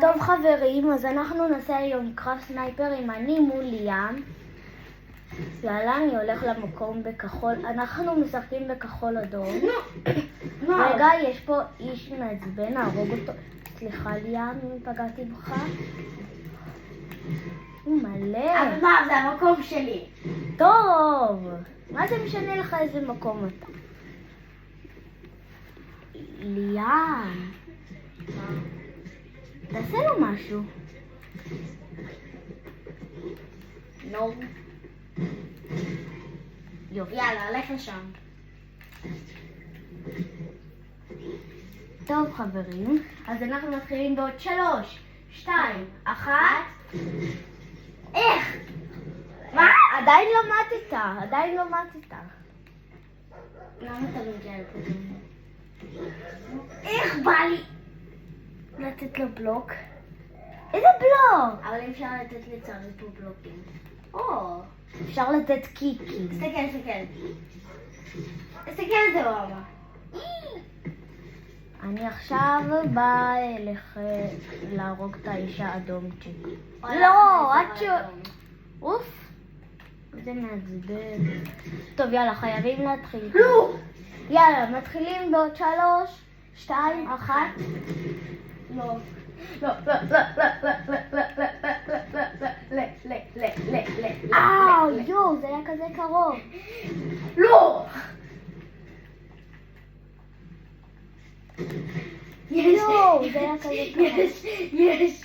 טוב חברים, אז אנחנו נעשה היום קרב סנייפרים, אני מול ליאם. יאללה, אני הולך למקום בכחול, אנחנו משחקים בכחול אדום. רגע, יש פה איש מעצבן, נהרוג אותו. סליחה ליאם, אם פגעתי בך. הוא מלא. אבל מה, זה המקום שלי. טוב, מה זה משנה לך איזה מקום אתה? ליאם, תעשה לו משהו. נו. יופי. יאללה, לך לשם. טוב חברים, אז אנחנו מתחילים בעוד 3, 2, 1. איך? מה? עדיין לא מתת. למה אתה מגיע לפה? איך בא לי? לתת לו בלוק. איזה בלוק? אבל אי אפשר לתת לצערי פה בלוקים. או. אפשר לתת קיקים. תסתכל על זה הוא אמר. אני עכשיו באה אליך להרוג את האיש האדומצ'יק. לא, עד ש... אוף. זה מעצבן. טוב, יאללה, חייבים להתחיל. לא! יאללה, מתחילים בעוד 3, 2, 1. לא. יואו, זה היה כזה קרוב. לא! יואו, זה היה כזה קרוב. יש.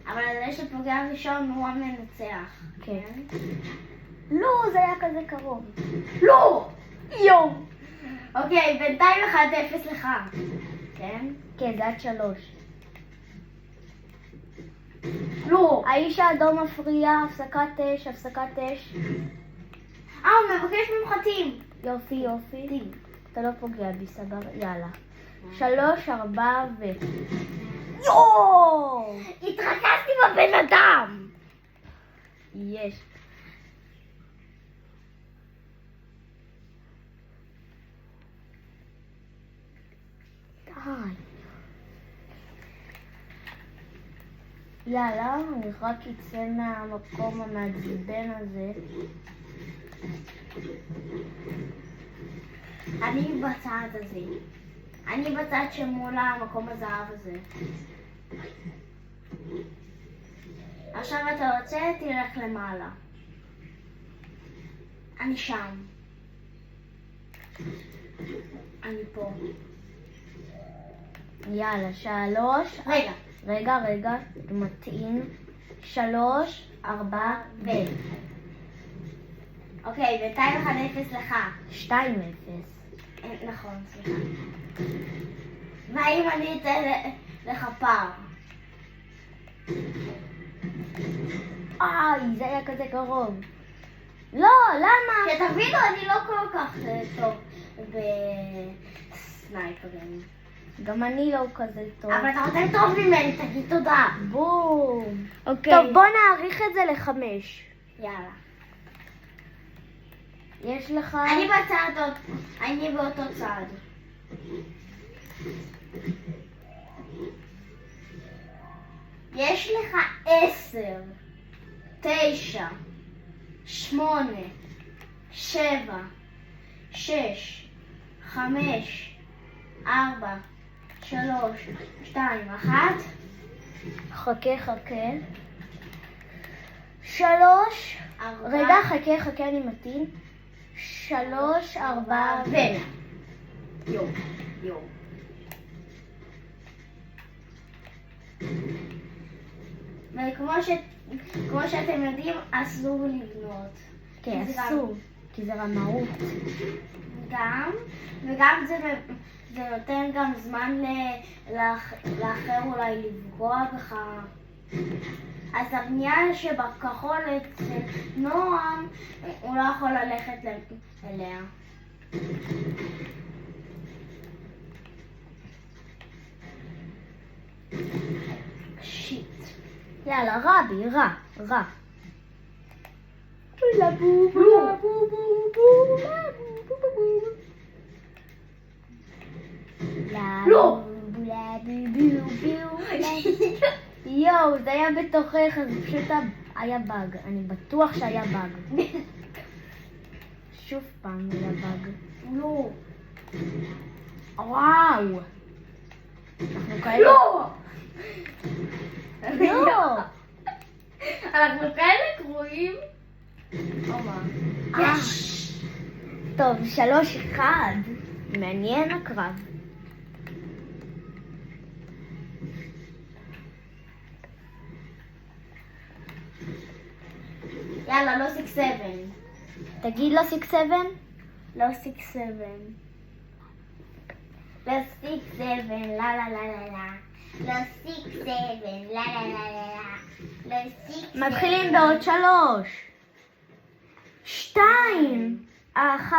אבל זה שפוגע ראשון הוא המנצח. כן. לא, זה היה כזה קרוב. לא! יואו. אוקיי, בינתיים 1-0 לך. כן? כן, זה עד 3. לא! האיש האדום מפריע, הפסקת אש. הוא מבקש ממחטים. יופי. אתה לא פוגע בי, סבבה? יאללה. 3, 4 ו... יואו! התרכזתי בבן אדם! יש. די. יאללה, אני רק אצא מהמקום המעצבן הזה. אני בצד הזה. אני בצד שמול המקום הזהב הזה. עכשיו אתה רוצה, תלך למעלה. אני שם. אני פה. יאללה, 3. רגע, מתאים. 3, 4 ו... אוקיי, בינתיים 1-0 לך. 2-0. נכון, סליחה. מה אם אני אתן לך פער? זה היה כזה קרוב. לא, למה? שתבינו, אני לא כל כך טוב בסנייפרים. גם אני לא כזה טוב. אבל אתה רוצה טוב ממני, תגיד תודה. בום. אוקיי. טוב, בוא נעריך את זה ל5. יאללה. יש לך... אני באותו צד. יש לך 10, 9, 8, 7, 6, 5, 4, 3, 2, 1. חכה. 3. 4. רגע, חכה, אני מתאים. 3, 4 ו... יו. וכמו שאתם יודעים, אסור לבנות. כן, אסור, כי זה רמאות. וגם זה נותן גם זמן לאחר אולי לפגוע בך. אז הבנייה שבכחול אצל נועם, הוא לא יכול ללכת אליה. שיט. יאללה, רע. לא. יואו, זה היה בתוכך, אז פשוט היה באג. אני בטוח שהיה באג. שוב פעם היה באג. לא. וואו. אנחנו כאלה... לא! לא. אנחנו כאלה קרואים. טוב, 3-1. מעניין הקרב. יאללה, לא 6-7. תגיד לו 6-7? לא 6-7. לא 6-7, לה לה לה לה לה. לא 6-7, לה לה לה לה לה. לא 6-7. מתחילים בעוד 3. 2, 1,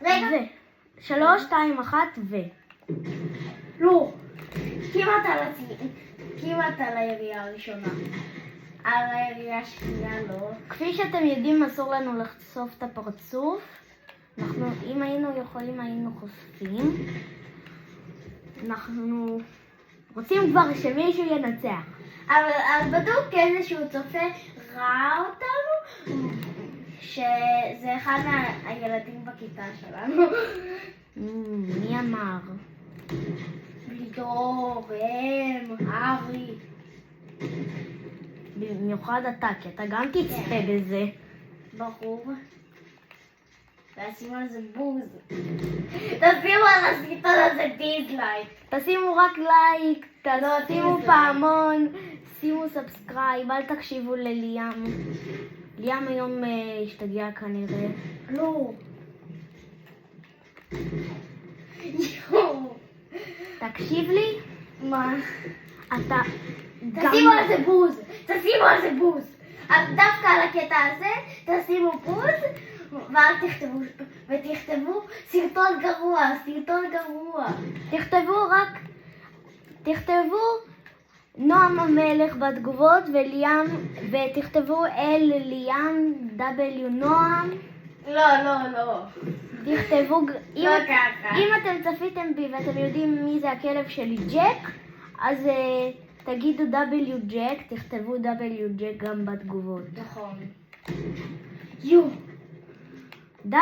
רגע. 3, 2, 1 ו... לא. כמעט על הירייה הראשונה. על הירייה השנייה לא. כפי שאתם יודעים, אסור לנו לחשוף את הפרצוף. אנחנו, אם היינו יכולים, היינו חושפים. אנחנו רוצים כבר שמישהו ינצח. אבל בטוח איזשהו צופה ראה אותנו, שזה אחד מהילדים בכיתה שלנו. מי אמר? לידור, ארי. במיוחד אתה, כי אתה גם תצפה בזה. ברור. תשימו על זה בוז. תשימו על הסרטון הזה דיסלייק. תשימו רק לייק, תשימו דיסלייק. פעמון, שימו סאבסקרייב, אל תקשיבו לליאם. ליאם היום השתגע כנראה. לא. יואו. תקשיב לי, מה? אתה תשימו על זה בוז. תשימו על זה בוז. דווקא על הקטע הזה, תשימו בוז. ואל תכתבו, ותכתבו סרטון גרוע, סרטון גרוע. תכתבו נועם המלך בתגובות וליאם, ותכתבו אל ליאם W נועם. לא. תכתבו, לא ככה. אם אתם צפיתם בי ואתם יודעים מי זה הכלב שלי ג'ק, אז תגידו W ג'ק, תכתבו W ג'ק גם בתגובות. נכון. יו. די!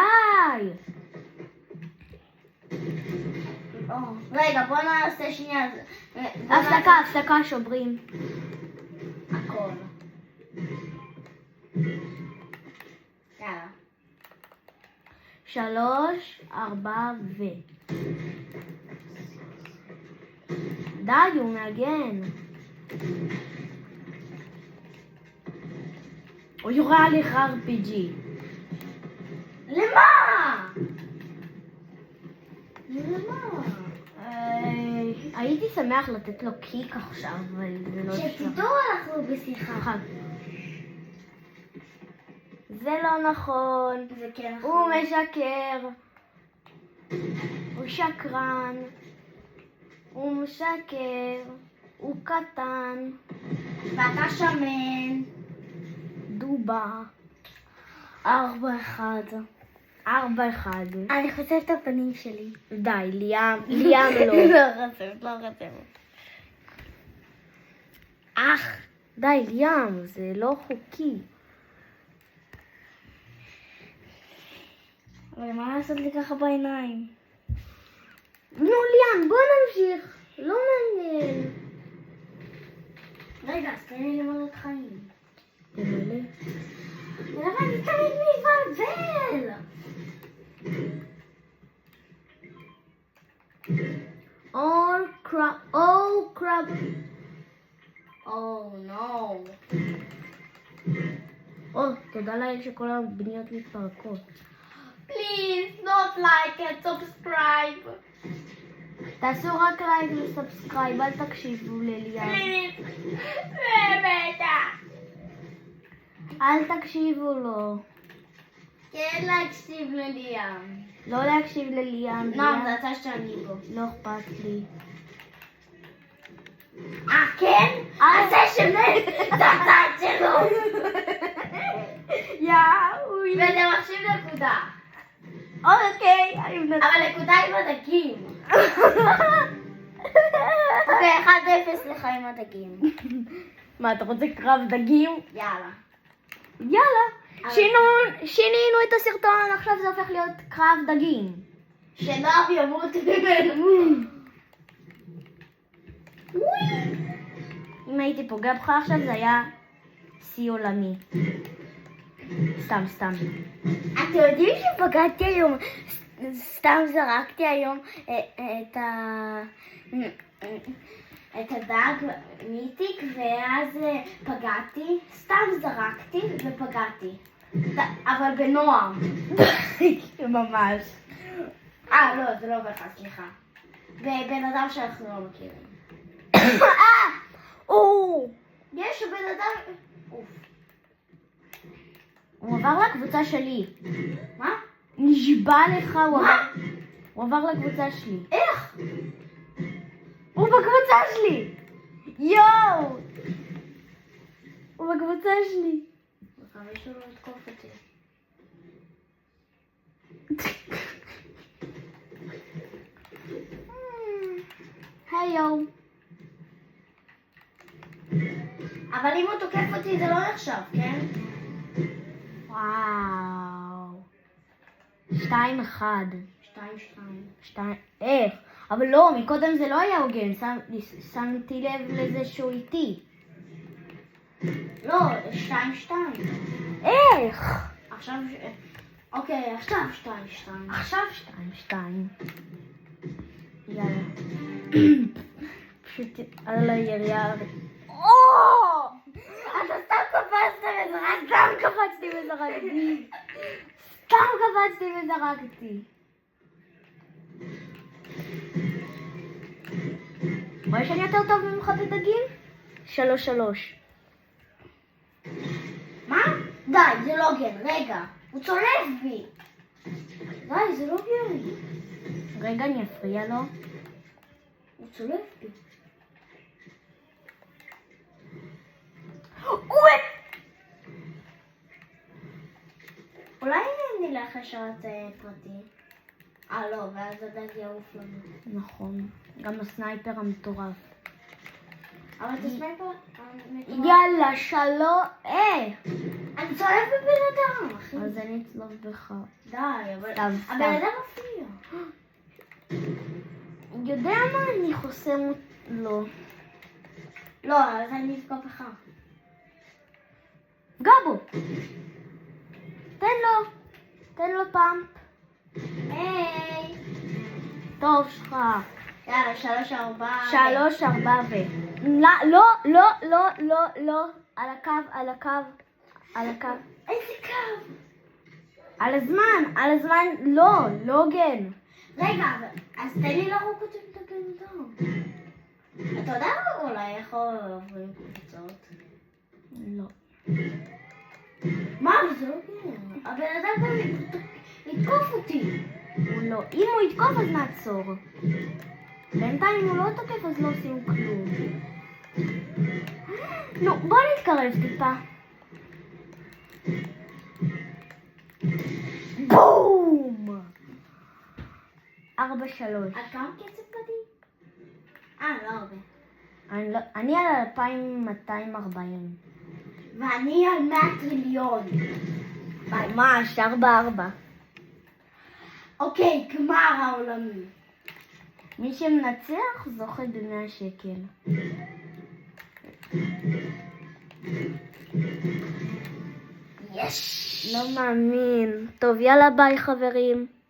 רגע, בוא נעשה שנייה. הפסקה, שוברים. הכל. יאללה. 3, 4 ו... די, הוא מעגן. הוא יורה עליך RPG. למה? הייתי שמח לתת לו קיק עכשיו, אבל זה לא אפשר. שפתאום אנחנו בשיחה. זה לא נכון. זה כן הוא נכון. משקר. הוא שקרן. הוא משקר. הוא קטן. ואתה שמן. דובה. 4-1. 4-1. אני חושבת את הפנים שלי. די, ליאם לא. לא רצה. די, ליאם, זה לא חוקי. אבל מה לעשות לי ככה בעיניים? נו, ליאם, בוא נמשיך. לא מעניין. רגע, אז תן לי למלא חיים. תמלא. למה אני תמיד מבלבל? Oh crap. Oh no. תודה לאל שכל הבניות מתפרקות. Please not like and subscribe. תעשו רק לייק וסאבסקרייב, אל תקשיבו לליאם. Please. באמת. אל תקשיבו לו. כן להקשיב לליאם. לא להקשיב לליאם. נועם, זה הצד שאני בו. לא אכפת לי. כן? אז זה שלי, זה הצד שלו. יאוי. וזה מחשיב נקודה. אוקיי, אני מנסה. אבל נקודה עם הדקים. אוקיי, 1-0 לחיים הדגים. מה, אתה רוצה קרב דגים? יאללה. יאללה. שינינו את הסרטון, עכשיו זה הופך להיות קרב דגים. שנועם ימות ממנו. אם הייתי פוגע בך עכשיו זה היה שיא עולמי. סתם. אתם יודעים שפגעתי היום, סתם זרקתי היום את הדג מיתיק, ואז פגעתי, סתם זרקתי ופגעתי. אבל בנועם. ממש. לא, זה לא עובד, סליחה. בבן אדם שאנחנו לא מכירים. יש בן אדם... הוא עבר לקבוצה שלי. מה? נשבע לך, הוא עבר לקבוצה שלי. איך? הוא בקבוצה שלי! יואו! הוא בקבוצה שלי. מקווה שהוא לא יתקוף אותי. היי יואו. אבל אם הוא תוקף אותי זה לא נחשב, כן? וואו. 2-1. 2-2. איך? אבל לא, מקודם זה לא היה הוגן. שמתי לב לזה שהוא איתי. לא, 2-2. איך? עכשיו... אוקיי, עכשיו 2-2. עכשיו 2-2. יאללה. פשוט על היריעה. אתה סתם קפצת וזרקת. סתם קפצתי וזרקתי. רואה שאני יותר טוב ממך בדגים? 3-3. מה? די, זה לא גן, רגע. הוא צולף בי. די, זה לא גן. רגע, אני אפריע לו. הוא צולף בי. אולי נלך לשרת פרטי. לא, ואז הדג יעוף לנו. נכון. גם הסנייפר המטורף. אבל את הסנייפר... יאללה, 3. אני צולף בבן אדם, אחי. אז אני אצלוף בך. די, אבל... סתם. הבן אדם מפריע. יודע מה? אני חוסם לו. לא, אז אני אפגע בך. גבו. תן לו פאמפ. היי. טוב שלך. יאללה, 3-4. 3-4 לא. על הקו. איזה קו? על הזמן. לא הוגן. רגע, אז תן לי להרוג אותי את הבן אדם. אתה יודע אולי איך עוברים קבוצות? לא. מה? זה לא כן. הבן אדם גם יתקוף אותי. הוא לא. אם הוא יתקוף אז נעצור. בינתיים הוא לא תוקף אז לא עושים כלום. נו, בוא נתקרב טיפה. בום! 4-3. את כמה קצב קדימה? לא הרבה. אני על 2240. ואני על 100 טריליון. ממש, 4-4. אוקיי, גמר העולמי. מי שמנצח זוכה ב100 שקל. יש. לא מאמין. טוב, יאללה ביי חברים.